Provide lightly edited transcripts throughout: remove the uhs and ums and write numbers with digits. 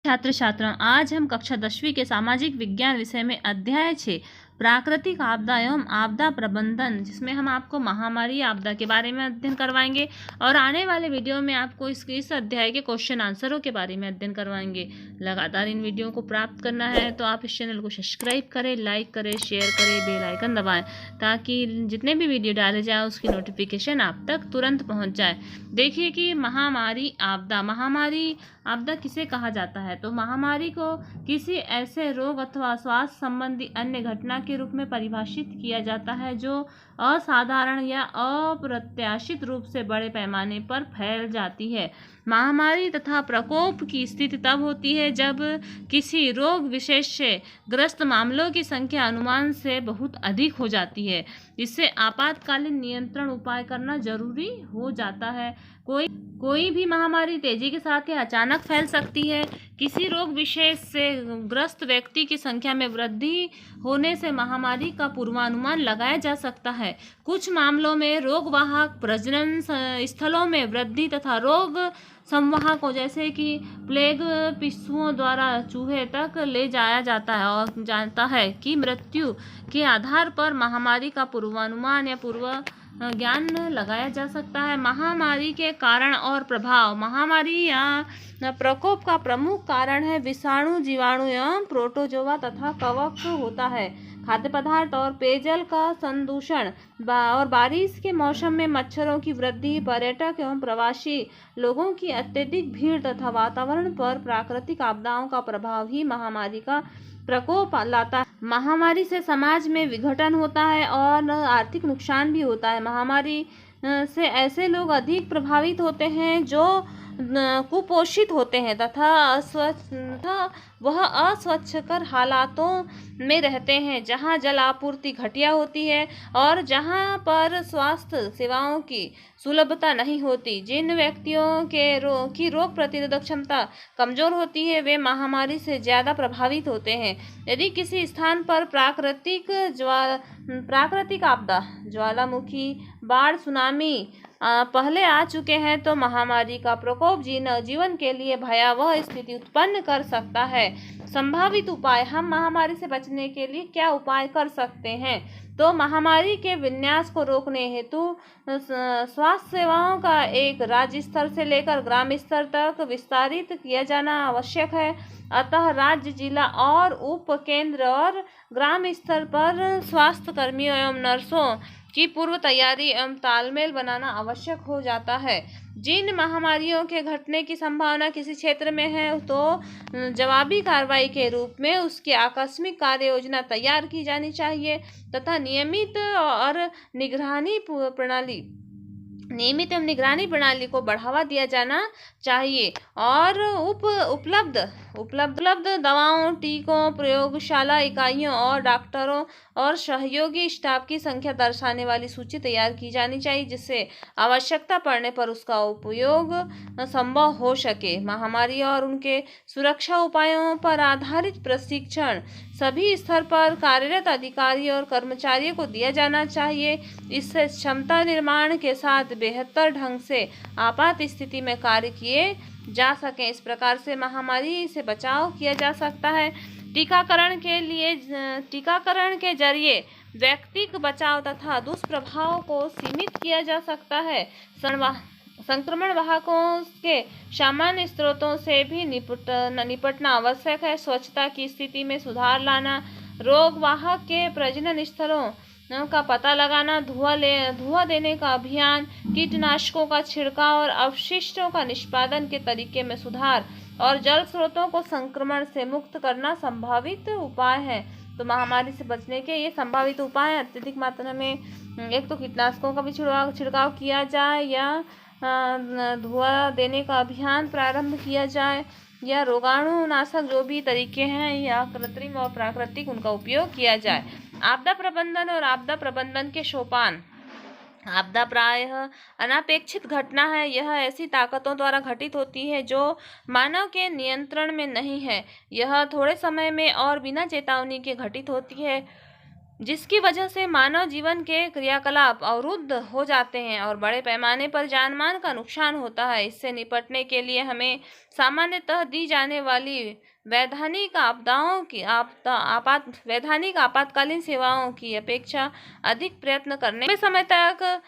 छात्र छात्राओं, आज हम कक्षा 10वीं के सामाजिक विज्ञान विषय में अध्याय 6 प्राकृतिक आपदा एवं आपदा प्रबंधन, जिसमें हम आपको महामारी आपदा के बारे में अध्ययन करवाएंगे और आने वाले वीडियो में आपको इस अध्याय के क्वेश्चन आंसरों के बारे में अध्ययन करवाएंगे। लगातार इन वीडियो को प्राप्त करना है तो आप इस चैनल को सब्सक्राइब करें, लाइक करें, शेयर करें, बेल आइकन दबाएं ताकि जितने भी वीडियो डाले जाए उसकी नोटिफिकेशन आप तक तुरंत पहुँच जाए। देखिए कि महामारी आपदा किसे कहा जाता है। तो महामारी को किसी ऐसे रोग अथवा स्वास्थ्य संबंधी अन्य घटना के रूप में परिभाषित किया जाता है जो असाधारण या अप्रत्याशित रूप से बड़े पैमाने पर फैल जाती है। महामारी तथा प्रकोप की स्थिति तब होती है जब किसी रोग विशेष से ग्रस्त मामलों की संख्या अनुमान से बहुत अधिक हो जाती है। इससे आपातकालीन नियंत्रण उपाय करना जरूरी हो जाता है। कोई भी महामारी तेजी के साथ या अचानक फैल सकती है। किसी रोग विशेष से ग्रस्त व्यक्ति की संख्या में वृद्धि होने से महामारी का पूर्वानुमान लगाया जा सकता है। कुछ मामलों में रोगवाहक प्रजनन स्थलों में वृद्धि तथा रोग संवाहकों जैसे कि प्लेग पिस्सुओं द्वारा चूहे तक ले जाया जाता है और जानता है कि मृत्यु के आधार पर महामारी का पूर्वानुमान या पूर्व ज्ञान लगाया जा सकता है। महामारी के कारण और प्रभाव। महामारी या प्रकोप का प्रमुख कारण है विषाणु, जीवाणु एवं प्रोटोजोआ तथा कवक होता है। खाद्य पदार्थ और पेयजल का संदूषण और बारिश के मौसम में मच्छरों की वृद्धि, पर्यटक एवं प्रवासी लोगों की अत्यधिक भीड़ तथा वातावरण पर प्राकृतिक आपदाओं का प्रभाव ही महामारी का प्रकोप लाता है। महामारी से समाज में विघटन होता है और आर्थिक नुकसान भी होता है। महामारी से ऐसे लोग अधिक प्रभावित होते हैं जो कुपोषित होते हैं तथा वह अस्वच्छकर हालातों में रहते हैं, जहां जल आपूर्ति घटिया होती है और जहां पर स्वास्थ्य सेवाओं की सुलभता नहीं होती। जिन व्यक्तियों की रोग प्रतिरोधक क्षमता कमजोर होती है वे महामारी से ज़्यादा प्रभावित होते हैं। यदि किसी स्थान पर प्राकृतिक आपदा, ज्वालामुखी, बाढ़, सुनामी पहले आ चुके हैं तो महामारी का प्रकोप जीवन के लिए भयावह स्थिति उत्पन्न कर सकता है। संभावित उपाय। हम महामारी से बचने के लिए क्या उपाय कर सकते हैं? तो महामारी के विन्यास को रोकने हेतु स्वास्थ्य सेवाओं का एक राज्य स्तर से लेकर ग्राम स्तर तक विस्तारित किया जाना आवश्यक है। अतः राज्य, जिला और उप केंद्र और ग्राम स्तर पर स्वास्थ्य कर्मियों एवं नर्सों की पूर्व तैयारी एवं तालमेल बनाना आवश्यक हो जाता है। जिन महामारियों के घटने की संभावना किसी क्षेत्र में है तो जवाबी कार्रवाई के रूप में उसकी आकस्मिक कार्य योजना तैयार की जानी चाहिए तथा नियमित एवं निगरानी प्रणाली को बढ़ावा दिया जाना चाहिए और उपलब्ध दवाओं, टीकों, प्रयोगशाला इकाइयों और डॉक्टरों और सहयोगी स्टाफ की संख्या दर्शाने वाली सूची तैयार की जानी चाहिए, जिससे आवश्यकता पड़ने पर उसका उपयोग संभव हो सके। महामारी और उनके सुरक्षा उपायों पर आधारित प्रशिक्षण सभी स्तर पर कार्यरत अधिकारी और कर्मचारियों को दिया जाना चाहिए। इससे क्षमता निर्माण के साथ बेहतर ढंग से आपात स्थिति में कार्य किए जा सकें। इस प्रकार से महामारी से बचाव किया जा सकता है। टीकाकरण के जरिए व्यक्तिगत बचाव तथा दुष्प्रभावों को सीमित किया जा सकता है। संक्रमण वाहकों के सामान्य स्रोतों से भी निपटना आवश्यक है। स्वच्छता की स्थिति में सुधार लाना, रोग वाहक के प्रजनन स्थलों का पता लगाना, धुआं देने का अभियान, कीटनाशकों का छिड़काव और अवशिष्टों का निष्पादन के तरीके में सुधार और जल स्रोतों को संक्रमण से मुक्त करना संभावित उपाय है। तो महामारी से बचने के ये संभावित उपाय अत्यधिक मात्रा में एक तो कीटनाशकों का भी छिड़काव किया जाए या धुआं देने का अभियान प्रारंभ किया जाए या रोगाणुनाशक जो भी तरीके हैं या कृत्रिम और प्राकृतिक उनका उपयोग किया जाए। आपदा प्रबंधन और आपदा प्रबंधन के सोपान। आपदा प्रायः अनपेक्षित घटना है। यह ऐसी ताकतों द्वारा घटित होती है जो मानव के नियंत्रण में नहीं है। यह थोड़े समय में और बिना चेतावनी के घटित होती है। जिसकी वजह से मानव जीवन के क्रियाकलाप अवरुद्ध हो जाते हैं और बड़े पैमाने पर जान माल का नुकसान होता है। इससे निपटने के लिए हमें सामान्यतः दी जाने वाली वैधानिक आपातकालीन सेवाओं की अपेक्षा अधिक प्रयत्न करने में समय तक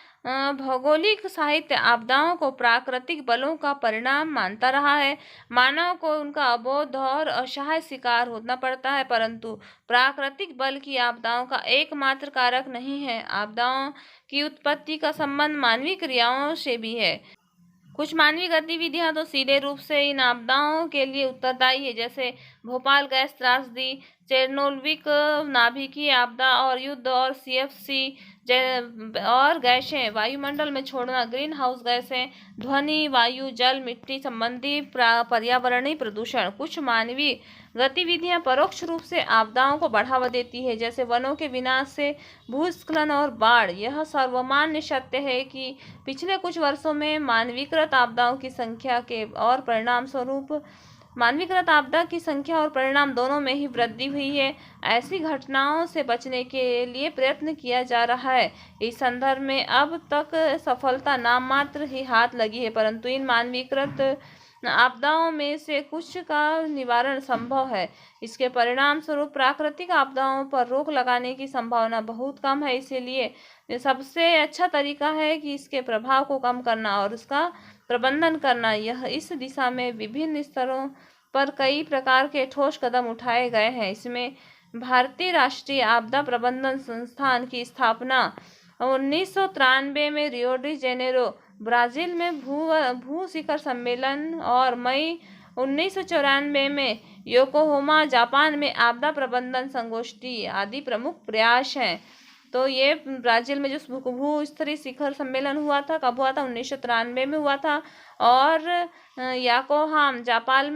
भौगोलिक साहित्य आपदाओं को प्राकृतिक बलों का परिणाम मानता रहा है। मानव को उनका अबोध और असहाय शिकार होना पड़ता है, परंतु प्राकृतिक बल की आपदाओं का एकमात्र कारक नहीं है। आपदाओं की उत्पत्ति का संबंध मानवीय क्रियाओं से भी है। कुछ मानवीय गतिविधियां तो सीधे रूप से इन आपदाओं के लिए उत्तरदायी है, जैसे भोपाल गैस त्रासदी, चेरनोबिल नाभिकीय आपदा और युद्ध और सीएफसी और गैसें वायुमंडल में छोड़ना, ग्रीन हाउस गैसें, ध्वनि, वायु, जल, मिट्टी संबंधी पर्यावरणीय प्रदूषण। कुछ मानवीय गतिविधियां परोक्ष रूप से आपदाओं को बढ़ावा देती है, जैसे वनों के विनाश से भूस्खलन और बाढ़। यह सर्वमान्य सत्य है कि पिछले कुछ वर्षों में मानवीकृत आपदा की संख्या और परिणाम दोनों में ही वृद्धि हुई है। ऐसी घटनाओं से बचने के लिए प्रयत्न किया जा रहा है। इस संदर्भ में अब तक सफलता नाम मात्र ही हाथ लगी है, परंतु इन मानवीकृत आपदाओं में से कुछ का निवारण संभव है। इसके परिणाम स्वरूप प्राकृतिक आपदाओं पर रोक लगाने की संभावना बहुत कम है। इसीलिए सबसे अच्छा तरीका है कि इसके प्रभाव को कम करना और उसका प्रबंधन करना। इस दिशा में विभिन्न स्तरों पर कई प्रकार के ठोस कदम उठाए गए हैं। इसमें भारतीय राष्ट्रीय आपदा प्रबंधन संस्थान की स्थापना 1993 में रियो डी जेनेरो ब्राजील में भू शिखर सम्मेलन और मई 1994 में योकोहामा जापान में आपदा प्रबंधन संगोष्ठी आदि प्रमुख प्रयास हैं। तो ये ब्राजील में जो भू स्तरीय शिखर सम्मेलन हुआ था, कब हुआ था? 1993 में हुआ था। और योकोहामा जापान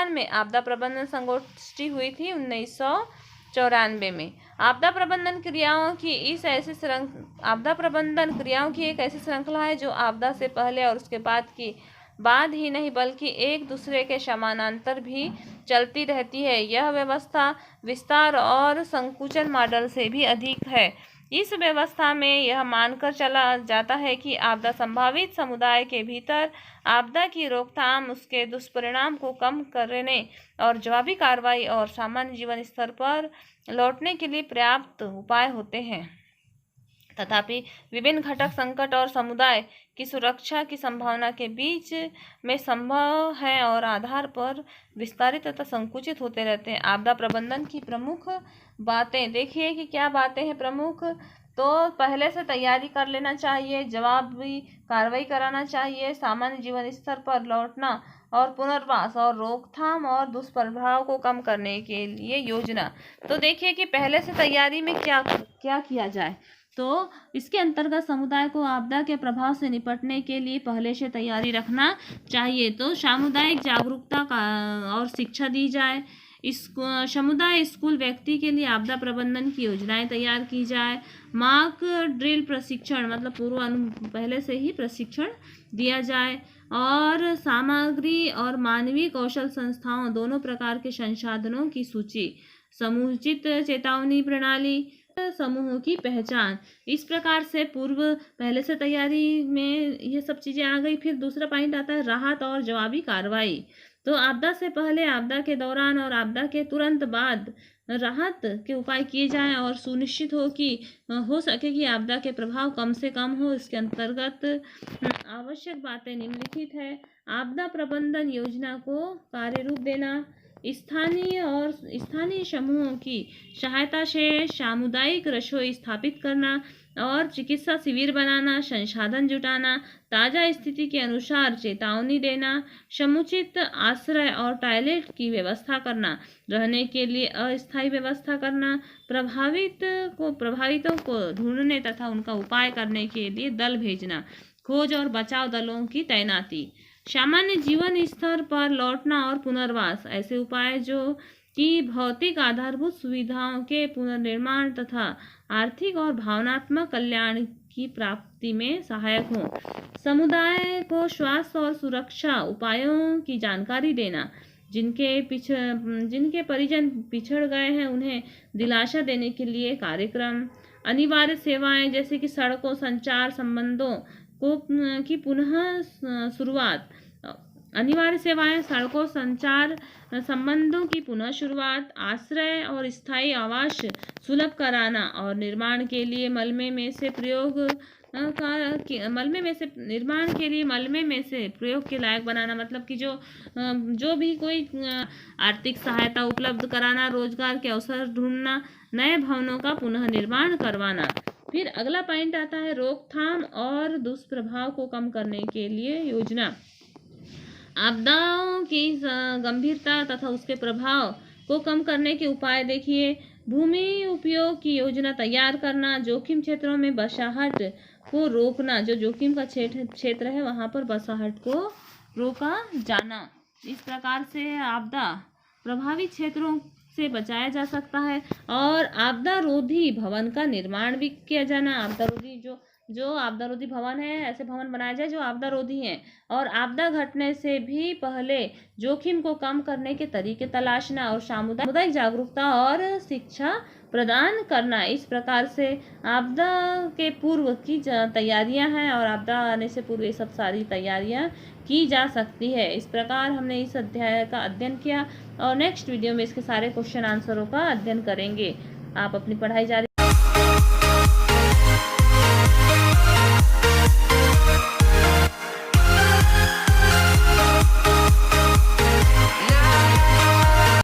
में आपदा प्रबंधन संगोष्ठी हुई थी 1994 में। आपदा प्रबंधन क्रियाओं की एक ऐसी श्रृंखला है जो आपदा से पहले और उसके बाद ही नहीं बल्कि एक दूसरे के समानांतर भी चलती रहती है। यह व्यवस्था विस्तार और संकुचन मॉडल से भी अधिक है। इस व्यवस्था में यह मानकर चला जाता है कि आपदा संभावित समुदाय के भीतर आपदा की रोकथाम, उसके दुष्परिणाम को कम करने और जवाबी कार्रवाई और सामान्य जीवन स्तर पर लौटने के लिए पर्याप्त उपाय होते हैं। तथापि विभिन्न घटक संकट और समुदाय की सुरक्षा की संभावना के बीच में संभव है और आधार पर विस्तारित तथा संकुचित होते रहते हैं। आपदा प्रबंधन की प्रमुख बातें देखिए कि क्या बातें हैं प्रमुख। तो पहले से तैयारी कर लेना चाहिए, जवाबी कार्रवाई कराना चाहिए, सामान्य जीवन स्तर पर लौटना और पुनर्वास और रोकथाम और दुष्प्रभाव को कम करने के लिए योजना। तो देखिए कि पहले से तैयारी में क्या किया जाए। तो इसके अंतर्गत समुदाय को आपदा के प्रभाव से निपटने के लिए पहले से तैयारी रखना चाहिए। तो सामुदायिक जागरूकता का और शिक्षा दी जाए। समुदाय स्कूल व्यक्ति के लिए आपदा प्रबंधन की योजनाएं तैयार की जाए। मॉक ड्रिल प्रशिक्षण मतलब पहले से ही प्रशिक्षण दिया जाए और सामग्री और मानवीय कौशल संस्थाओं दोनों प्रकार के संसाधनों की सूची, समुचित चेतावनी प्रणाली, समूहों की पहचान। इस प्रकार से पहले से तैयारी में ये सब चीजें आ गई। फिर दूसरा पॉइंट आता है राहत और जवाबी कार्रवाई। तो आपदा से पहले, आपदा के दौरान और आपदा के तुरंत बाद राहत के उपाय किए जाएं और सुनिश्चित हो सके कि आपदा के प्रभाव कम से कम हो। इसके अंतर्गत आवश्यक बातें निम्नलिखित है। आपदा प्रबंधन योजना को कार्य रूप देना, स्थानीय समूहों की सहायता से सामुदायिक रसोई स्थापित करना और चिकित्सा शिविर बनाना, संसाधन जुटाना, ताज़ा स्थिति के अनुसार चेतावनी देना, समुचित आश्रय और टॉयलेट की व्यवस्था करना, रहने के लिए अस्थायी व्यवस्था करना, प्रभावितों को ढूंढने तथा उनका उपाय करने के लिए दल भेजना, खोज और बचाव दलों की तैनाती, सामान्य जीवन स्तर पर लौटना और पुनर्वास, ऐसे उपाय जो कि भौतिक आधारभूत सुविधाओं के पुनर्निर्माण तथा आर्थिक और भावनात्मक कल्याण की प्राप्ति में सहायक हों। समुदाय को स्वास्थ्य और सुरक्षा उपायों की जानकारी देना, जिनके परिजन पिछड़ गए हैं उन्हें दिलासा देने के लिए कार्यक्रम। अनिवार्य सेवाएं जैसे कि सड़कों, संचार संबंधों की पुनः शुरुआत। अनिवार्य सेवाएं सड़कों, संचार संबंधों की पुनः शुरुआत। आश्रय और स्थायी आवास सुलभ कराना और निर्माण के लिए मलबे में से प्रयोग के लायक बनाना, मतलब कि जो भी कोई आर्थिक सहायता उपलब्ध कराना, रोजगार के अवसर ढूंढना, नए भवनों का पुनः निर्माण करवाना। फिर अगला पॉइंट आता है रोकथाम और दुष्प्रभाव को कम करने के लिए योजना। आपदाओं की गंभीरता तथा उसके प्रभाव को कम करने के उपाय देखिए। भूमि उपयोग की योजना तैयार करना, जोखिम क्षेत्रों में बसाहट को रोकना, जो जोखिम का क्षेत्र है वहां पर बसाहट को रोका जाना। इस प्रकार से आपदा प्रभावित क्षेत्रों से बचाया जा सकता है। और आपदा रोधी भवन का निर्माण भी किया जाना। आपदा रोधी जो आपदा रोधी भवन है, ऐसे भवन बनाए जाए जो आपदा रोधी हैं। और आपदा घटने से भी पहले जोखिम को कम करने के तरीके तलाशना और सामुदायिक जागरूकता और शिक्षा प्रदान करना। इस प्रकार से आपदा के पूर्व की तैयारियां हैं और आपदा आने से पूर्व ये सब सारी तैयारियां की जा सकती है। इस प्रकार हमने इस अध्याय का अध्ययन किया और नेक्स्ट वीडियो में इसके सारे क्वेश्चन आंसरों का अध्ययन करेंगे। आप अपनी पढ़ाई जारी